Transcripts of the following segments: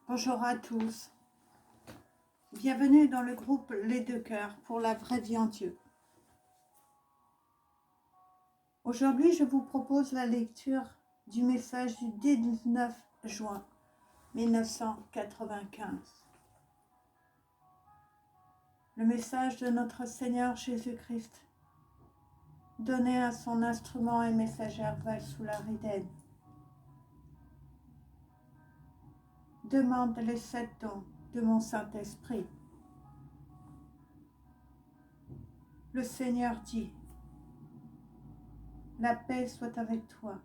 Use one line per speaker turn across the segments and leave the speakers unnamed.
Bonjour à tous, bienvenue dans le groupe Les Deux Cœurs pour la vraie vie en Dieu. Aujourd'hui, je vous propose la lecture du message du 19 juin 1995. Le message de notre Seigneur Jésus-Christ, donné à son instrument et messagère Val sous la Ridène. Demande les 7 dons de mon Saint-Esprit. Le Seigneur dit: la paix soit avec toi.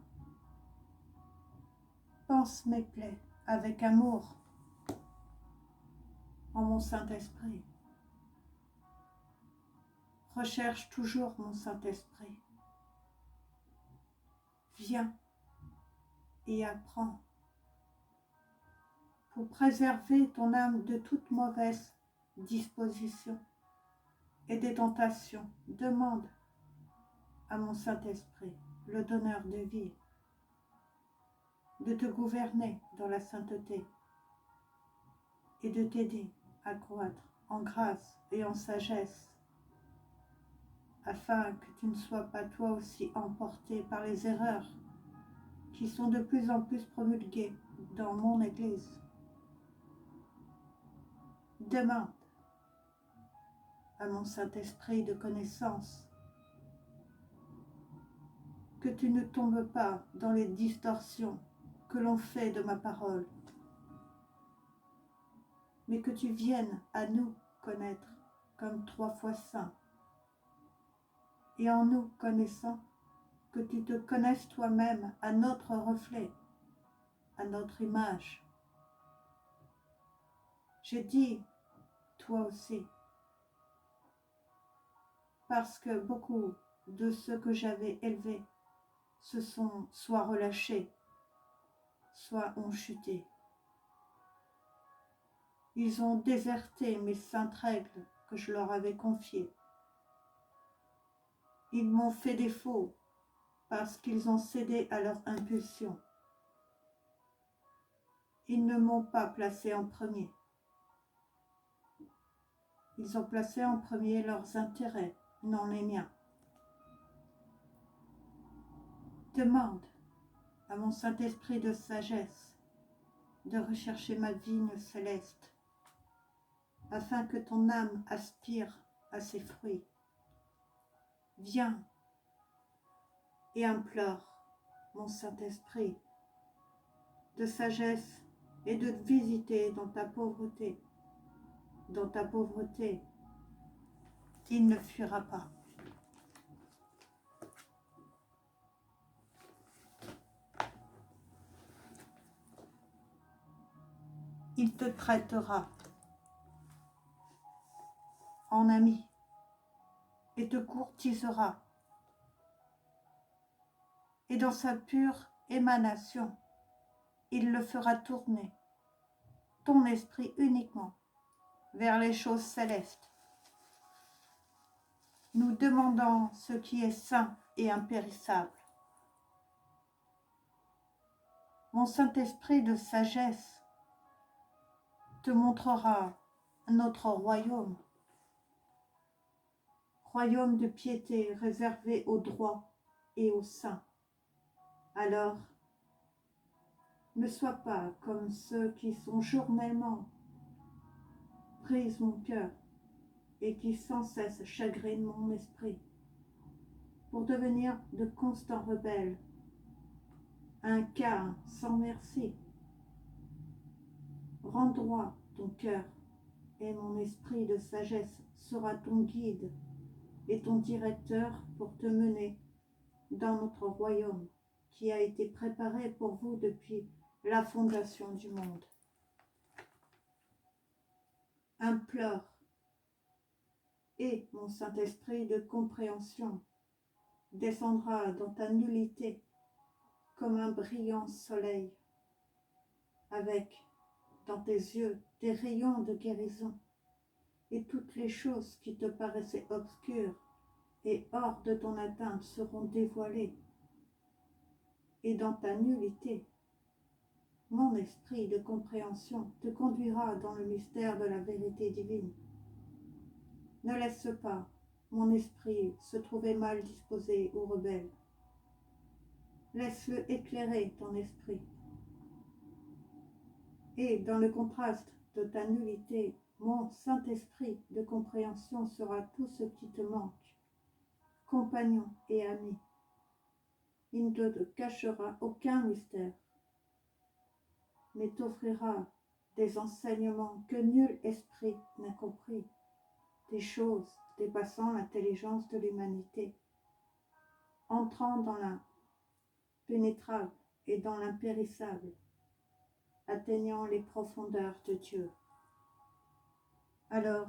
Pense mes plaies avec amour en mon Saint-Esprit. Recherche toujours mon Saint-Esprit. Viens et apprends. Pour préserver ton âme de toute mauvaise disposition et des tentations, demande à mon Saint-Esprit, le donneur de vie, de te gouverner dans la sainteté et de t'aider à croître en grâce et en sagesse, afin que tu ne sois pas toi aussi emporté par les erreurs qui sont de plus en plus promulguées dans mon Église. Demande à mon Saint-Esprit de connaissance que tu ne tombes pas dans les distorsions que l'on fait de ma parole, mais que tu viennes à nous connaître comme 3 fois saint, et en nous connaissant, que tu te connaisses toi-même à notre reflet, à notre image. J'ai dit toi aussi, parce que beaucoup de ceux que j'avais élevés se sont soit relâchés, soit ont chuté. Ils ont déserté mes saintes règles que je leur avais confiées. Ils m'ont fait défaut parce qu'ils ont cédé à leur impulsion. Ils ne m'ont pas placé en premier. Ils ont placé en premier leurs intérêts, non les miens. Demande à mon Saint-Esprit de sagesse de rechercher ma vigne céleste, afin que ton âme aspire à ses fruits. Viens et implore mon Saint-Esprit de sagesse et de te visiter dans ta pauvreté. Dans ta pauvreté, il ne fuira pas. Il te traitera en ami et te courtisera. Et dans sa pure émanation, il le fera tourner, ton esprit uniquement, vers les choses célestes, nous demandant ce qui est saint et impérissable. Mon Saint-Esprit de sagesse te montrera notre royaume, royaume de piété réservé aux droits et aux saints. Alors, ne sois pas comme ceux qui sont journellement brisent mon cœur et qui sans cesse chagrinent mon esprit, pour devenir de constants rebelles, un Caïn sans merci. Rends droit ton cœur, et mon esprit de sagesse sera ton guide et ton directeur pour te mener dans notre royaume qui a été préparé pour vous depuis la fondation du monde. Implore, et mon Saint-Esprit de compréhension descendra dans ta nullité comme un brillant soleil, avec dans tes yeux des rayons de guérison, et toutes les choses qui te paraissaient obscures et hors de ton atteinte seront dévoilées, et dans ta nullité, Mon esprit de compréhension te conduira dans le mystère de la vérité divine. Ne laisse pas mon esprit se trouver mal disposé ou rebelle. Laisse-le éclairer ton esprit. Et dans le contraste de ta nullité, mon Saint-Esprit de compréhension sera tout ce qui te manque, compagnon et ami. Il ne te cachera aucun mystère, mais t'offrira des enseignements que nul esprit n'a compris, des choses dépassant l'intelligence de l'humanité, entrant dans l'impénétrable et dans l'impérissable, atteignant les profondeurs de Dieu. Alors,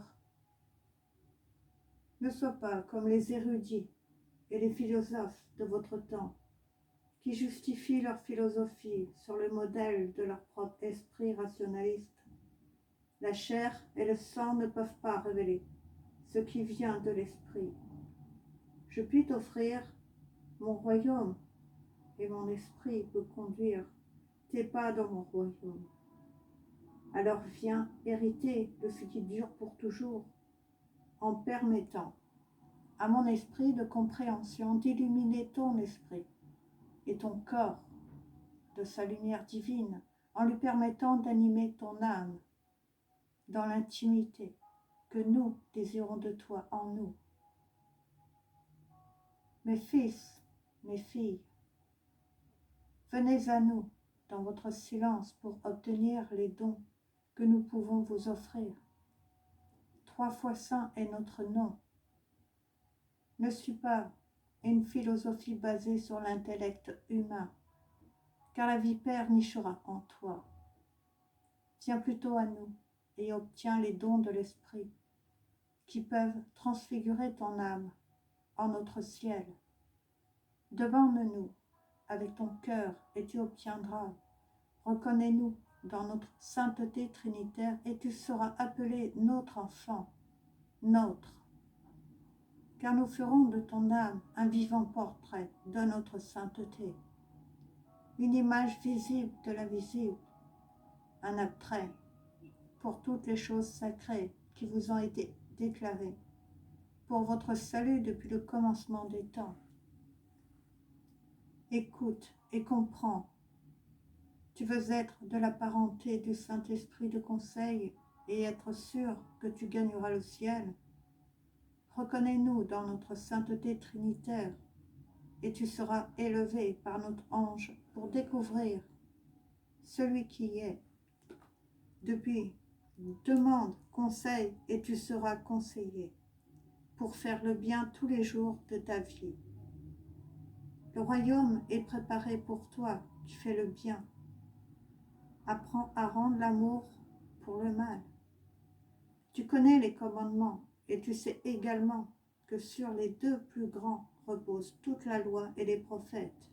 ne sois pas comme les érudits et les philosophes de votre temps, qui justifient leur philosophie sur le modèle de leur propre esprit rationaliste. La chair et le sang ne peuvent pas révéler ce qui vient de l'esprit. Je puis t'offrir mon royaume et mon esprit peut conduire tes pas dans mon royaume. Alors viens hériter de ce qui dure pour toujours, en permettant à mon esprit de compréhension d'illuminer ton esprit et ton corps de sa lumière divine, en lui permettant d'animer ton âme dans l'intimité que nous désirons de toi en nous. Mes fils, mes filles, venez à nous dans votre silence pour obtenir les dons que nous pouvons vous offrir. 3 fois saint est notre nom. Ne suis pas une philosophie basée sur l'intellect humain, car la vipère nichera en toi. Tiens plutôt à nous et obtiens les dons de l'esprit qui peuvent transfigurer ton âme en notre ciel. Demande-nous avec ton cœur et tu obtiendras. Reconnais-nous dans notre sainteté trinitaire et tu seras appelé notre enfant, notre. Car nous ferons de ton âme un vivant portrait de notre sainteté, une image visible de l'invisible, un attrait pour toutes les choses sacrées qui vous ont été déclarées, pour votre salut depuis le commencement des temps. Écoute et comprends. Tu veux être de la parenté du Saint-Esprit de conseil et être sûr que tu gagneras le ciel. Reconnais-nous dans notre sainteté trinitaire et tu seras élevé par notre ange pour découvrir celui qui est. Depuis, demande conseil et tu seras conseillé pour faire le bien tous les jours de ta vie. Le royaume est préparé pour toi qui fais le bien. Apprends à rendre l'amour pour le mal. Tu connais les commandements et tu sais également que sur les 2 plus grands repose toute la loi et les prophètes.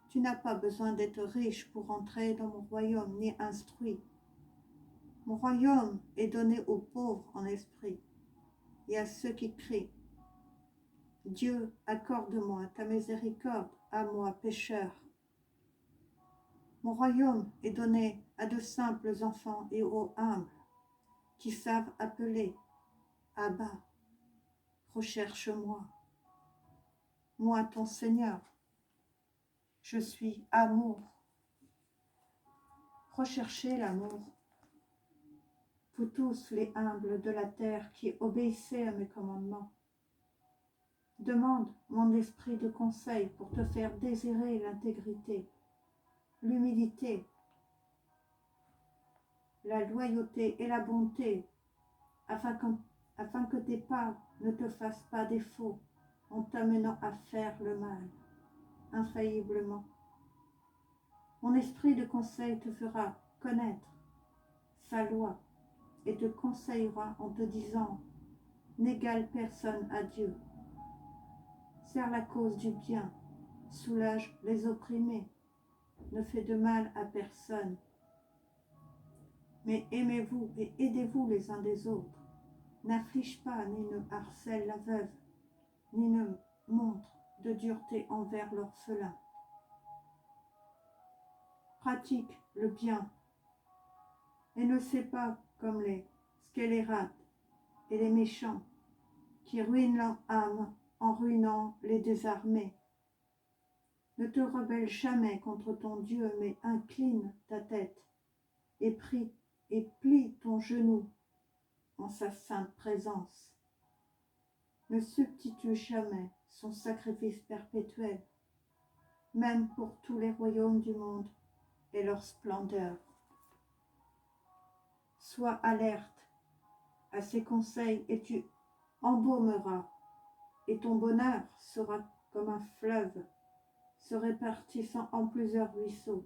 Tu n'as pas besoin d'être riche pour entrer dans mon royaume ni instruit. Mon royaume est donné aux pauvres en esprit et à ceux qui crient. Dieu, accorde-moi ta miséricorde à moi, pécheur. Mon royaume est donné à de simples enfants et aux humbles qui savent appeler Abba, recherche-moi. Moi, ton Seigneur, je suis amour. Recherchez l'amour. Vous tous les humbles de la terre qui obéissez à mes commandements. Demande mon esprit de conseil pour te faire désirer l'intégrité, l'humilité, la loyauté et la bonté, afin que tes pas ne te fassent pas défaut en t'amenant à faire le mal, infailliblement. Mon esprit de conseil te fera connaître sa loi et te conseillera en te disant « N'égale personne à Dieu. Sers la cause du bien, soulage les opprimés, ne fais de mal à personne. Mais aimez-vous et aidez-vous les uns des autres. N'afflige pas ni ne harcèle la veuve, ni ne montre de dureté envers l'orphelin. pratique le bien et ne sais pas comme les scélérates et les méchants qui ruinent leur âme en ruinant les désarmés. Ne te rebelle jamais contre ton Dieu, mais incline ta tête et prie et plie ton genou en sa sainte présence. Ne substitue jamais son sacrifice perpétuel, même pour tous les royaumes du monde et leur splendeur. Sois alerte à ses conseils et tu embaumeras, et ton bonheur sera comme un fleuve se répartissant en plusieurs ruisseaux,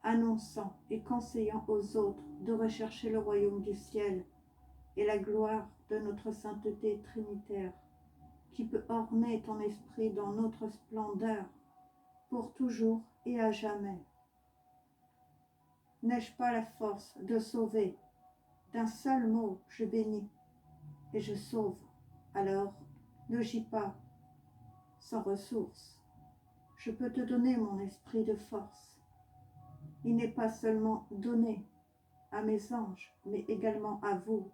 annonçant et conseillant aux autres de rechercher le royaume du ciel et la gloire de notre sainteté trinitaire, qui peut orner ton esprit dans notre splendeur, pour toujours et à jamais. N'ai-je pas la force de sauver? D'un seul mot, je bénis et je sauve. Alors, ne gis pas sans ressources. Je peux te donner mon esprit de force. Il n'est pas seulement donné à mes anges, mais également à vous.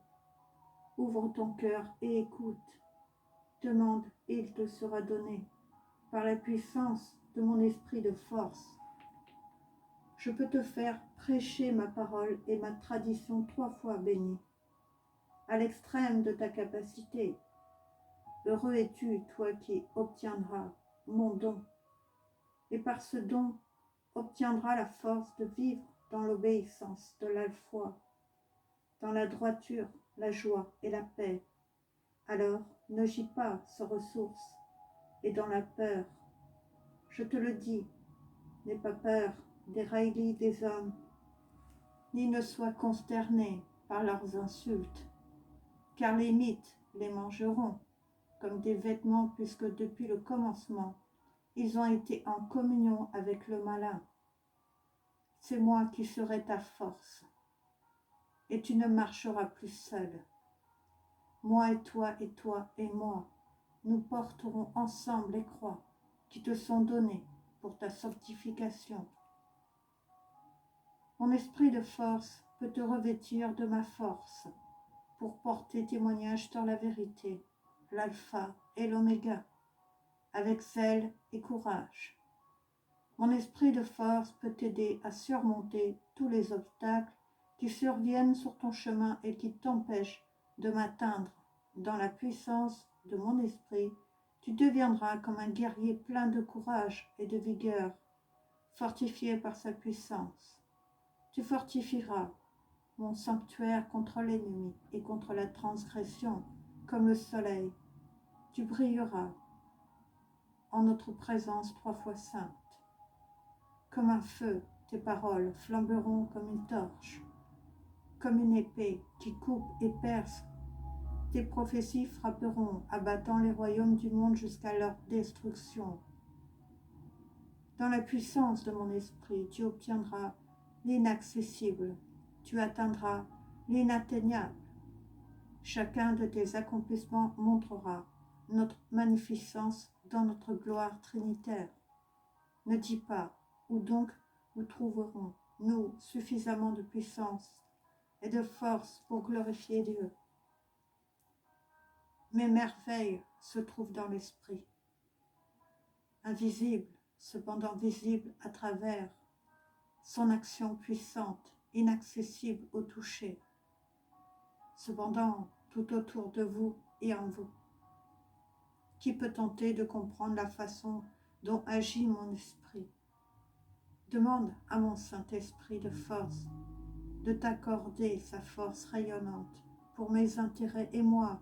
Ouvre ton cœur et écoute. Demande et il te sera donné par la puissance de mon esprit de force. Je peux te faire prêcher ma parole et ma tradition 3 fois bénie, à l'extrême de ta capacité. Heureux es-tu, toi qui obtiendras mon don, et par ce don obtiendras la force de vivre dans l'obéissance de la foi, dans la droiture, la joie et la paix. Alors ne gis pas sans ressources et dans la peur. Je te le dis, n'aie pas peur des railleries des hommes, ni ne sois consterné par leurs insultes, car les mythes les mangeront comme des vêtements, puisque depuis le commencement, ils ont été en communion avec le malin. C'est moi qui serai ta force, et tu ne marcheras plus seul. Moi et toi et moi, nous porterons ensemble les croix qui te sont données pour ta sanctification. Mon esprit de force peut te revêtir de ma force pour porter témoignage dans la vérité, l'alpha et l'oméga, avec zèle et courage. Mon esprit de force peut t'aider à surmonter tous les obstacles qui surviennent sur ton chemin et qui t'empêchent de m'atteindre. Dans la puissance de mon esprit, tu deviendras comme un guerrier plein de courage et de vigueur, fortifié par sa puissance. Tu fortifieras mon sanctuaire contre l'ennemi et contre la transgression, comme le soleil. Tu brilleras en notre présence 3 fois sainte. Comme un feu, tes paroles flamberont comme une torche, comme une épée qui coupe et perce. Tes prophéties frapperont, abattant les royaumes du monde jusqu'à leur destruction. Dans la puissance de mon esprit, tu obtiendras l'inaccessible, tu atteindras l'inatteignable. Chacun de tes accomplissements montrera notre magnificence dans notre gloire trinitaire. Ne dis pas, où donc nous trouverons-nous suffisamment de puissance et de force pour glorifier Dieu? Mes merveilles se trouvent dans l'esprit, invisibles, cependant visibles à travers son action puissante, inaccessible au toucher, cependant tout autour de vous et en vous. Qui peut tenter de comprendre la façon dont agit mon esprit? Demande à mon Saint-Esprit de force de t'accorder sa force rayonnante pour mes intérêts et moi.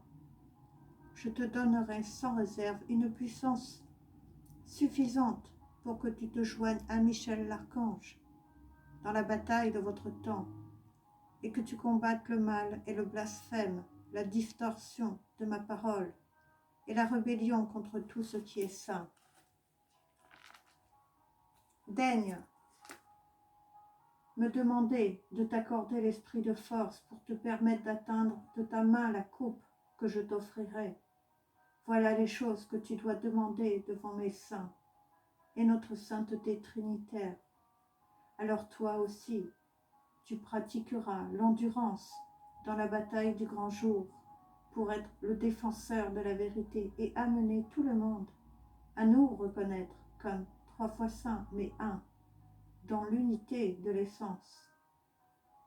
Je te donnerai sans réserve une puissance suffisante pour que tu te joignes à Michel l'Archange dans la bataille de votre temps et que tu combattes le mal et le blasphème, la distorsion de ma parole et la rébellion contre tout ce qui est saint. Daigne me demander de t'accorder l'esprit de force pour te permettre d'atteindre de ta main la coupe que je t'offrirai. Voilà les choses que tu dois demander devant mes saints et notre sainteté trinitaire. alors toi aussi, tu pratiqueras l'endurance dans la bataille du grand jour pour être le défenseur de la vérité et amener tout le monde à nous reconnaître comme 3 fois saint, mais un, dans l'unité de l'essence.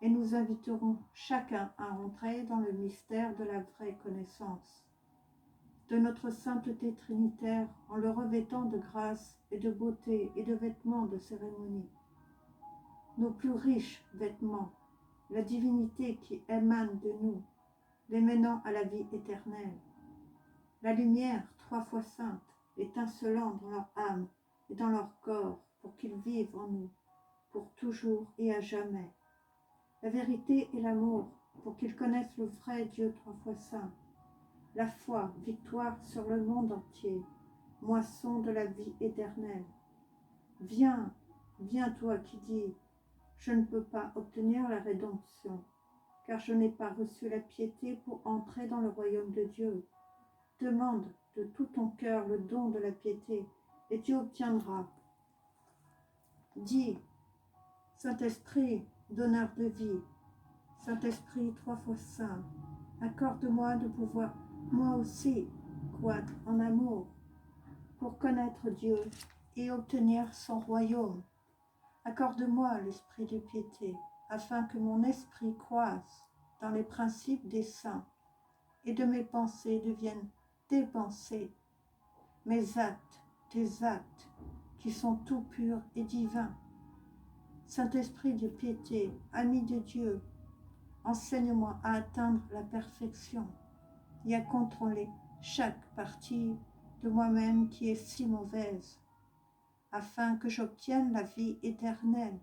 Et nous inviterons chacun à entrer dans le mystère de la vraie connaissance de notre sainteté trinitaire en le revêtant de grâce et de beauté et de vêtements de cérémonie. Nos plus riches vêtements, la divinité qui émane de nous, les menant à la vie éternelle. La lumière 3 fois sainte, étincelant dans leur âme et dans leur corps pour qu'ils vivent en nous, pour toujours et à jamais. La vérité et l'amour pour qu'ils connaissent le vrai Dieu 3 fois saint. La foi, victoire sur le monde entier, moisson de la vie éternelle. Viens, viens toi qui dis, je ne peux pas obtenir la rédemption, car je n'ai pas reçu la piété pour entrer dans le royaume de Dieu. Demande de tout ton cœur le don de la piété, et tu obtiendras. Dis, Saint-Esprit, donneur de vie, Saint-Esprit 3 fois saint, accorde-moi de pouvoir moi aussi croître en amour pour connaître Dieu et obtenir son royaume. Accorde-moi l'esprit de piété afin que mon esprit croisse dans les principes des saints et de mes pensées deviennent tes pensées, mes actes, tes actes qui sont tout purs et divins. Saint-Esprit de piété, ami de Dieu, enseigne-moi à atteindre la perfection et à contrôler chaque partie de moi-même qui est si mauvaise, afin que j'obtienne la vie éternelle.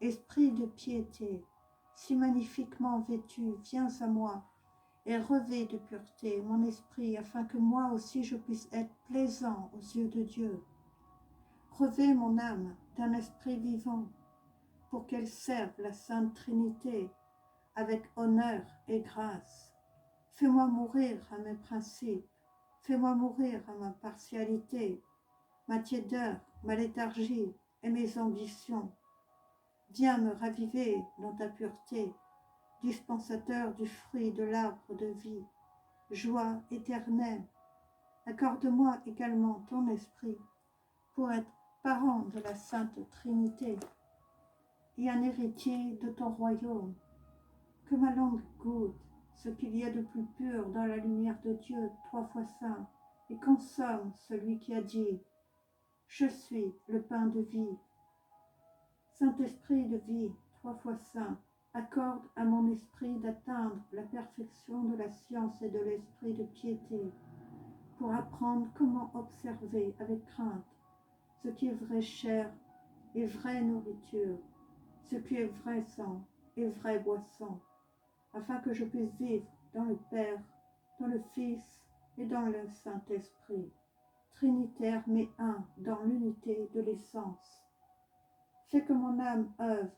Esprit de piété, si magnifiquement vêtu, viens à moi et revêt de pureté mon esprit, afin que moi aussi je puisse être plaisant aux yeux de Dieu. Revêt mon âme d'un esprit vivant, pour qu'elle serve la Sainte Trinité avec honneur et grâce. Fais-moi mourir à mes principes, fais-moi mourir à ma partialité, ma tiédeur, ma léthargie et mes ambitions. Viens me raviver dans ta pureté, dispensateur du fruit de l'arbre de vie, joie éternelle. Accorde-moi également ton esprit pour être parent de la Sainte Trinité et un héritier de ton royaume. Que ma langue goûte ce qu'il y a de plus pur dans la lumière de Dieu 3 fois saint et consomme celui qui a dit « Je suis le pain de vie ». Saint-Esprit de vie 3 fois saint, accorde à mon esprit d'atteindre la perfection de la science et de l'esprit de piété pour apprendre comment observer avec crainte ce qui est vraie chair et vraie nourriture, ce qui est vrai sang et vraie boisson, afin que je puisse vivre dans le Père, dans le Fils et dans le Saint-Esprit, trinitaire mais un dans l'unité de l'essence. Fais que mon âme œuvre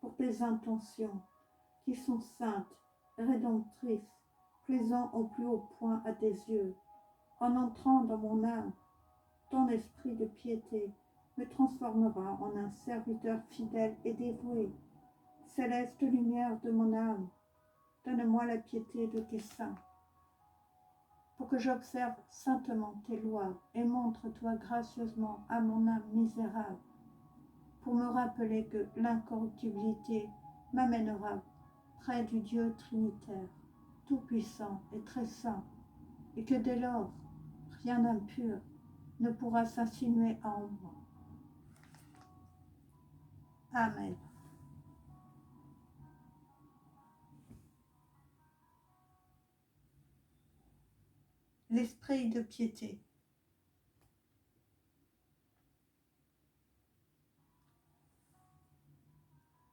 pour tes intentions qui sont saintes, rédemptrices, plaisant au plus haut point à tes yeux. En entrant dans mon âme, ton esprit de piété me transformera en un serviteur fidèle et dévoué. Céleste lumière de mon âme, donne-moi la piété de tes saints, pour que j'observe saintement tes lois et montre-toi gracieusement à mon âme misérable, pour me rappeler que l'incorruptibilité m'amènera près du Dieu trinitaire, tout-puissant et très saint, et que dès lors, rien d'impur ne pourra s'insinuer en moi. Amen. L'esprit de piété.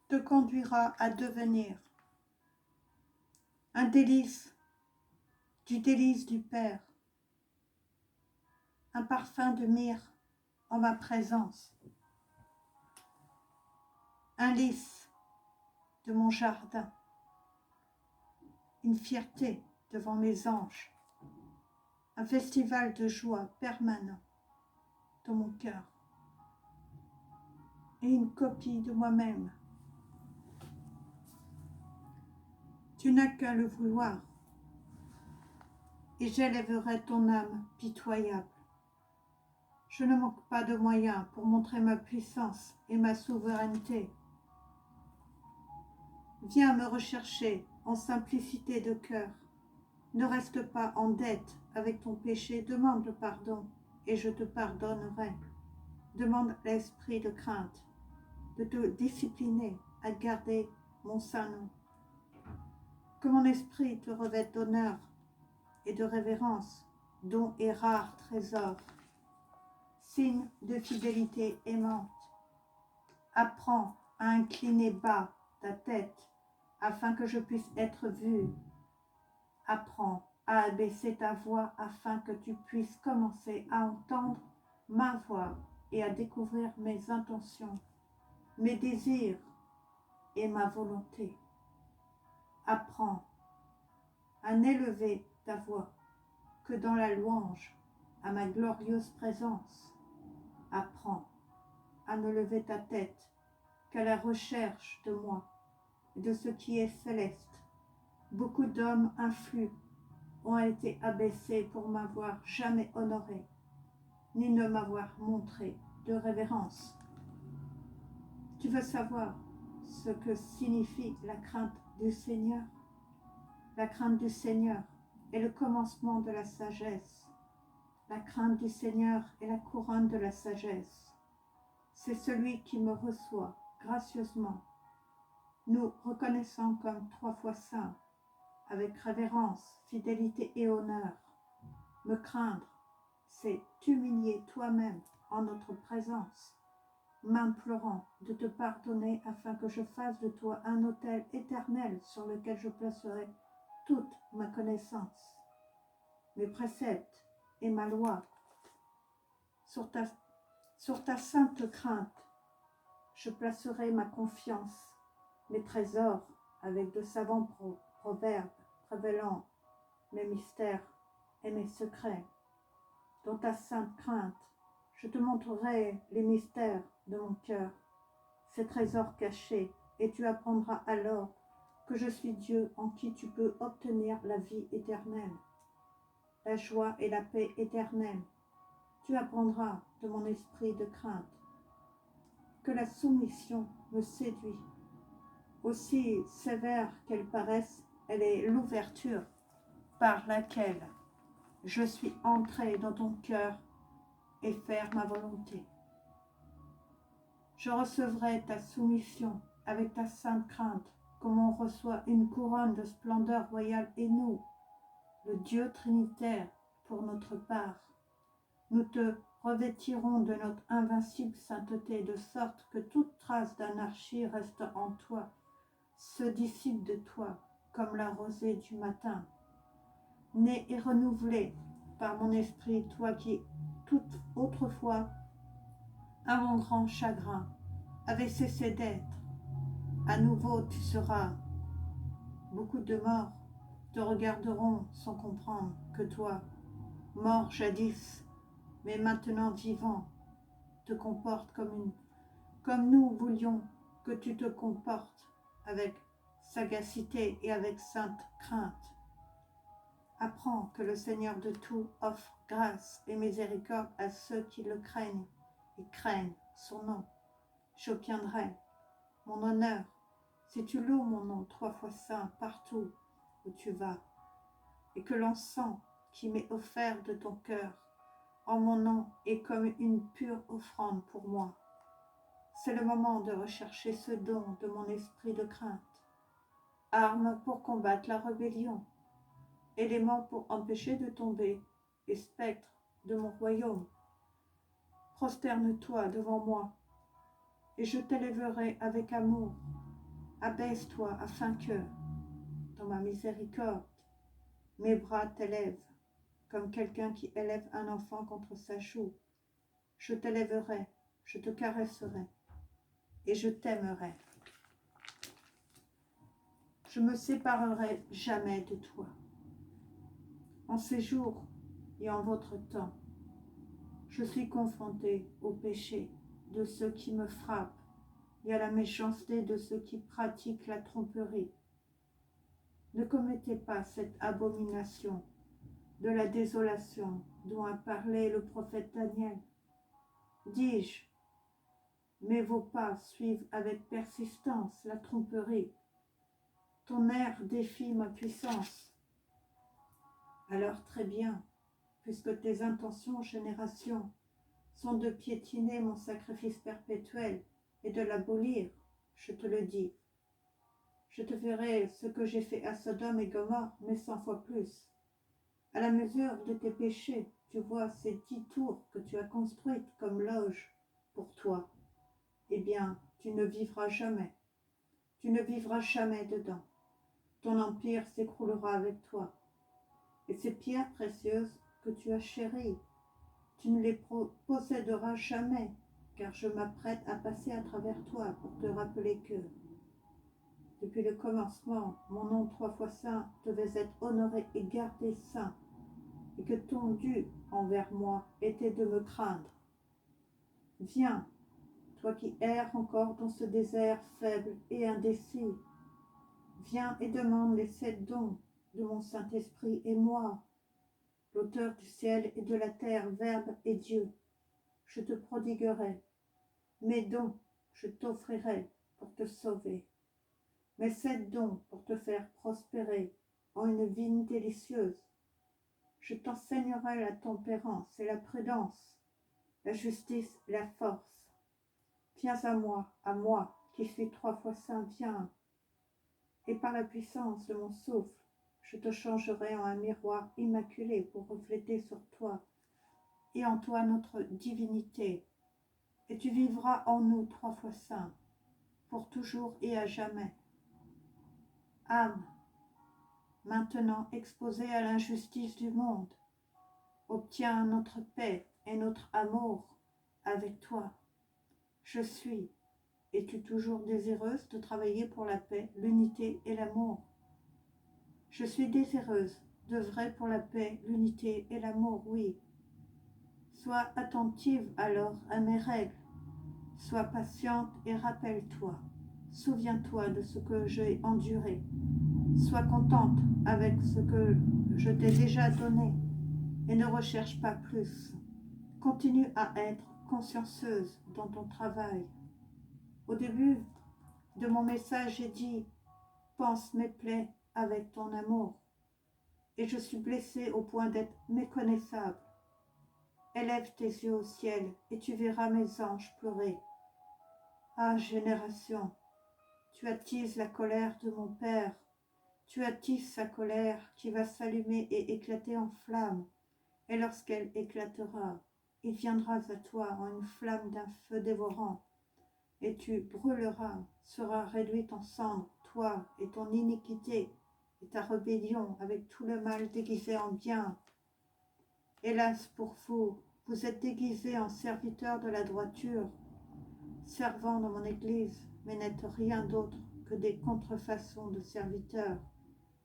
Te conduira à devenir un délice du Père, un parfum de myrrhe en ma présence, un lys de mon jardin, une fierté devant mes anges, un festival de joie permanent dans mon cœur. et une copie de moi-même. Tu n'as qu'à le vouloir, et j'élèverai ton âme pitoyable. Je ne manque pas de moyens pour montrer ma puissance et ma souveraineté. Viens me rechercher en simplicité de cœur. Ne reste pas en dette avec ton péché, demande le pardon et je te pardonnerai. Demande l'esprit de crainte de te discipliner à garder mon saint nom. Que mon esprit te revête d'honneur et de révérence, don et rare trésor, signe de fidélité aimante. Apprends à incliner bas ta tête afin que je puisse être vu. Apprends à abaisser ta voix afin que tu puisses commencer à entendre ma voix et à découvrir mes intentions, mes désirs et ma volonté. Apprends à n'élever ta voix que dans la louange à ma glorieuse présence. Apprends à ne lever ta tête qu'à la recherche de moi et de ce qui est céleste. Beaucoup d'hommes influents ont été abaissés pour m'avoir jamais honoré, ni ne m'avoir montré de révérence. Tu veux savoir ce que signifie la crainte du Seigneur? La crainte du Seigneur est le commencement de la sagesse. La crainte du Seigneur est la couronne de la sagesse. C'est celui qui me reçoit gracieusement, nous reconnaissant comme 3 fois saints, avec révérence, fidélité et honneur. Me craindre, c'est t'humilier toi-même en notre présence, m'implorant de te pardonner afin que je fasse de toi un autel éternel sur lequel je placerai toute ma connaissance, mes préceptes et ma loi. Sur ta sainte crainte, je placerai ma confiance, mes trésors avec de savants proverbes révélant mes mystères et mes secrets. Dans ta sainte crainte, je te montrerai les mystères de mon cœur, ces trésors cachés, et tu apprendras alors que je suis Dieu en qui tu peux obtenir la vie éternelle, la joie et la paix éternelle. Tu apprendras de mon esprit de crainte que la soumission me séduit. Aussi sévère qu'elle paraisse, elle est l'ouverture par laquelle je suis entré dans ton cœur et faire ma volonté. Je recevrai ta soumission avec ta sainte crainte, comme on reçoit une couronne de splendeur royale, et nous, le Dieu trinitaire, pour notre part, nous te revêtirons de notre invincible sainteté, de sorte que toute trace d'anarchie reste en toi, se dissipe de toi comme la rosée du matin. Né et renouvelé par mon esprit, toi qui, toute autrefois, à mon grand chagrin, avait cessé d'être, à nouveau tu seras. Beaucoup de morts te regarderont sans comprendre que toi, mort jadis, mais maintenant vivant, te comportes comme nous voulions que tu te comportes, avec sagacité et avec sainte crainte. Apprends que le Seigneur de tout offre grâce et miséricorde à ceux qui le craignent et craignent son nom. J'obtiendrai mon honneur si tu loues mon nom 3 fois saint partout où tu vas, et que l'encens qui m'est offert de ton cœur en mon nom est comme une pure offrande pour moi. C'est le moment de rechercher ce don de mon esprit de crainte, arme pour combattre la rébellion, élément pour empêcher de tomber, et spectre de mon royaume. Prosterne-toi devant moi, et je t'élèverai avec amour. Abaisse-toi afin que, dans ma miséricorde, mes bras t'élèvent, comme quelqu'un qui élève un enfant contre sa joue. Je t'élèverai, je te caresserai, et je t'aimerai. Je me séparerai jamais de toi. En ces jours et en votre temps, je suis confrontée au péché de ceux qui me frappent et à la méchanceté de ceux qui pratiquent la tromperie. Ne commettez pas cette abomination de la désolation dont a parlé le prophète Daniel. Dis-je, mais vos pas suivent avec persistance la tromperie. Ton air défie ma puissance. Alors très bien, puisque tes intentions, génération, sont de piétiner mon sacrifice perpétuel et de l'abolir, je te le dis. Je te ferai ce que j'ai fait à Sodome et Gomorrhe, mais 100 fois plus. À la mesure de tes péchés, tu vois ces 10 tours que tu as construites comme loge pour toi. Eh bien, tu ne vivras jamais. Tu ne vivras jamais dedans. Ton empire s'écroulera avec toi. Et ces pierres précieuses que tu as chéries, tu ne les posséderas jamais, car je m'apprête à passer à travers toi pour te rappeler que, depuis le commencement, mon nom 3 fois saint devait être honoré et gardé saint, et que ton dû envers moi était de me craindre. Viens, toi qui erres encore dans ce désert faible et indécis, viens et demande les 7 dons de mon Saint-Esprit et moi, l'auteur du ciel et de la terre, Verbe et Dieu. Je te prodiguerai mes dons, je t'offrirai pour te sauver. Mes 7 dons pour te faire prospérer en une vie délicieuse. Je t'enseignerai la tempérance et la prudence, la justice et la force. Viens à moi, qui suis 3 fois saint, viens. Et par la puissance de mon souffle, je te changerai en un miroir immaculé pour refléter sur toi et en toi notre divinité. Et tu vivras en nous 3 fois saint, pour toujours et à jamais. Âme, maintenant exposée à l'injustice du monde, obtiens notre paix et notre amour avec toi. Je suis, es-tu toujours désireuse de travailler pour la paix, l'unité et l'amour? Je suis désireuse d'œuvrer pour la paix, l'unité et l'amour, oui. Sois attentive alors à mes règles. Sois patiente et rappelle-toi. Souviens-toi de ce que j'ai enduré. Sois contente avec ce que je t'ai déjà donné et ne recherche pas plus. Continue à être consciencieuse dans ton travail. Au début de mon message, j'ai dit « Pense mes plaies avec ton amour » et je suis blessée au point d'être méconnaissable. Élève tes yeux au ciel et tu verras mes anges pleurer. Ah, génération, tu attises la colère de mon Père. Tu attises sa colère qui va s'allumer et éclater en flammes. Et lorsqu'elle éclatera, il viendra à toi en une flamme d'un feu dévorant. Et tu brûleras, seras réduite en cendres, toi et ton iniquité, et ta rébellion avec tout le mal déguisé en bien. Hélas pour vous, vous êtes déguisés en serviteurs de la droiture, servant dans mon église, mais n'êtes rien d'autre que des contrefaçons de serviteurs,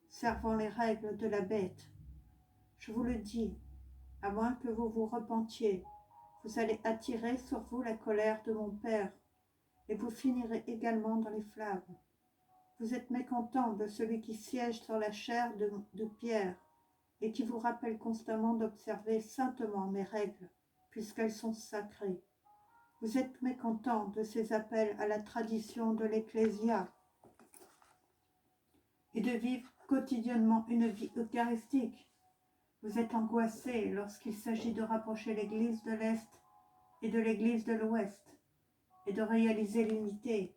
servant les règles de la bête. Je vous le dis, à moins que vous vous repentiez, vous allez attirer sur vous la colère de mon Père, et vous finirez également dans les flammes. Vous êtes mécontent de celui qui siège sur la chair de pierre, et qui vous rappelle constamment d'observer saintement mes règles, puisqu'elles sont sacrées. Vous êtes mécontent de ces appels à la tradition de l'Ecclésia et de vivre quotidiennement une vie eucharistique. Vous êtes angoissé lorsqu'il s'agit de rapprocher l'Église de l'Est et de l'Église de l'Ouest et de réaliser l'unité.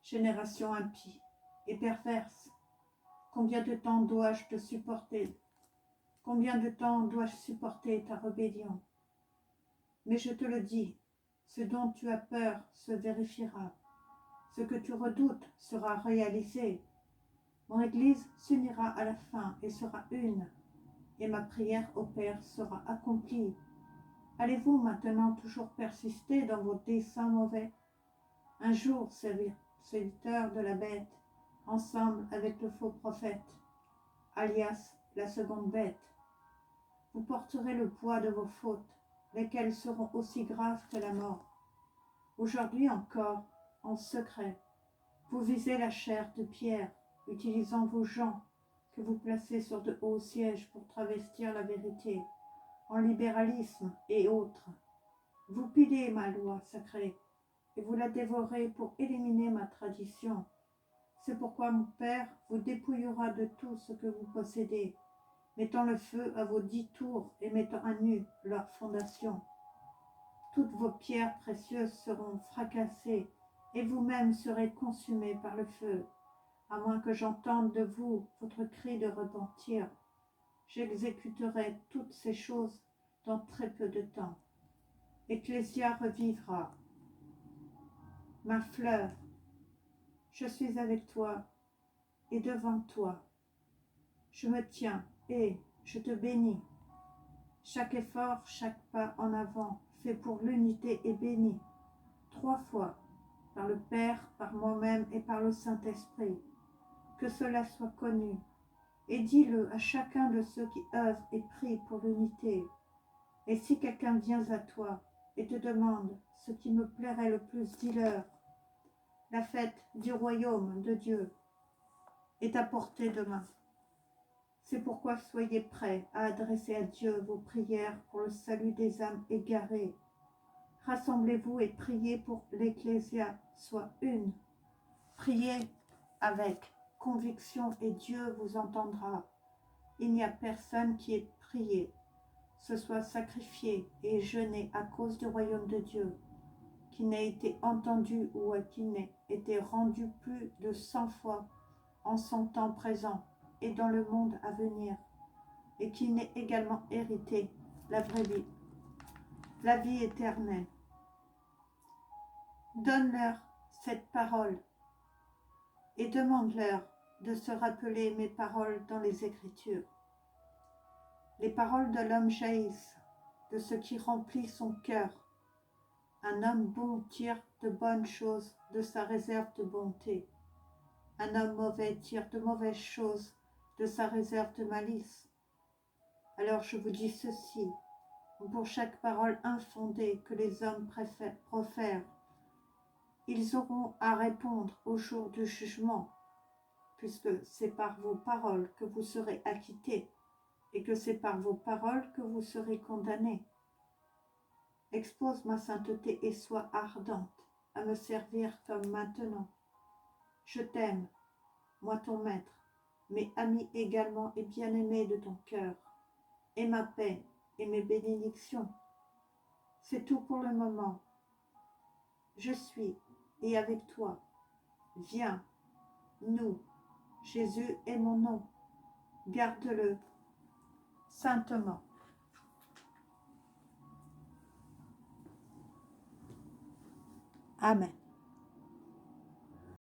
Génération impie et perverse, combien de temps dois-je te supporter? Combien de temps dois-je supporter ta rébellion? Mais je te le dis, ce dont tu as peur se vérifiera. Ce que tu redoutes sera réalisé. Mon Église s'unira à la fin et sera une, et ma prière au Père sera accomplie. Allez-vous maintenant toujours persister dans vos desseins mauvais? Un jour, serviteurs de la bête, ensemble avec le faux prophète, alias la seconde bête, vous porterez le poids de vos fautes, lesquelles seront aussi graves que la mort. Aujourd'hui encore, en secret. Vous visez la chair de pierre, utilisant vos gens que vous placez sur de hauts sièges pour travestir la vérité, en libéralisme et autres. Vous pilez ma loi sacrée et vous la dévorez pour éliminer ma tradition. C'est pourquoi mon Père vous dépouillera de tout ce que vous possédez, mettant le feu à vos 10 tours et mettant à nu leurs fondations. Toutes vos pierres précieuses seront fracassées et vous-même serez consumés par le feu, à moins que j'entende de vous votre cri de repentir. J'exécuterai toutes ces choses dans très peu de temps. Ecclésia revivra. Ma fleur, je suis avec toi et devant toi. Je me tiens et je te bénis. Chaque effort, chaque pas en avant fait pour l'unité est béni, 3 fois, par le Père, par moi-même et par le Saint-Esprit. Que cela soit connu, et dis-le à chacun de ceux qui œuvrent et prient pour l'unité. Et si quelqu'un vient à toi et te demande ce qui me plairait le plus, dis-leur, la fête du royaume de Dieu est à portée de main. C'est pourquoi soyez prêts à adresser à Dieu vos prières pour le salut des âmes égarées. Rassemblez-vous et priez pour l'Ecclésia soit une. Priez avec conviction et Dieu vous entendra. Il n'y a personne qui ait prié, se soit sacrifié et jeûné à cause du royaume de Dieu, qui n'ait été entendu ou à qui n'ait été rendu plus de 100 fois en son temps présent et dans le monde à venir, et qui n'ait également hérité la vraie vie, la vie éternelle. Donne-leur cette parole et demande-leur de se rappeler mes paroles dans les Écritures. Les paroles de l'homme jaillissent de ce qui remplit son cœur. Un homme bon tire de bonnes choses de sa réserve de bonté. Un homme mauvais tire de mauvaises choses de sa réserve de malice. Alors je vous dis ceci, pour chaque parole infondée que les hommes profèrent, ils auront à répondre au jour du jugement, puisque c'est par vos paroles que vous serez acquittés et que c'est par vos paroles que vous serez condamnés. Expose ma sainteté et sois ardente à me servir comme maintenant. Je t'aime, moi ton maître, mais ami également et bien-aimé de ton cœur, et ma paix et mes bénédictions. C'est tout pour le moment. Je suis et avec toi. Viens, nous, Jésus est mon nom. Garde-le saintement. Amen.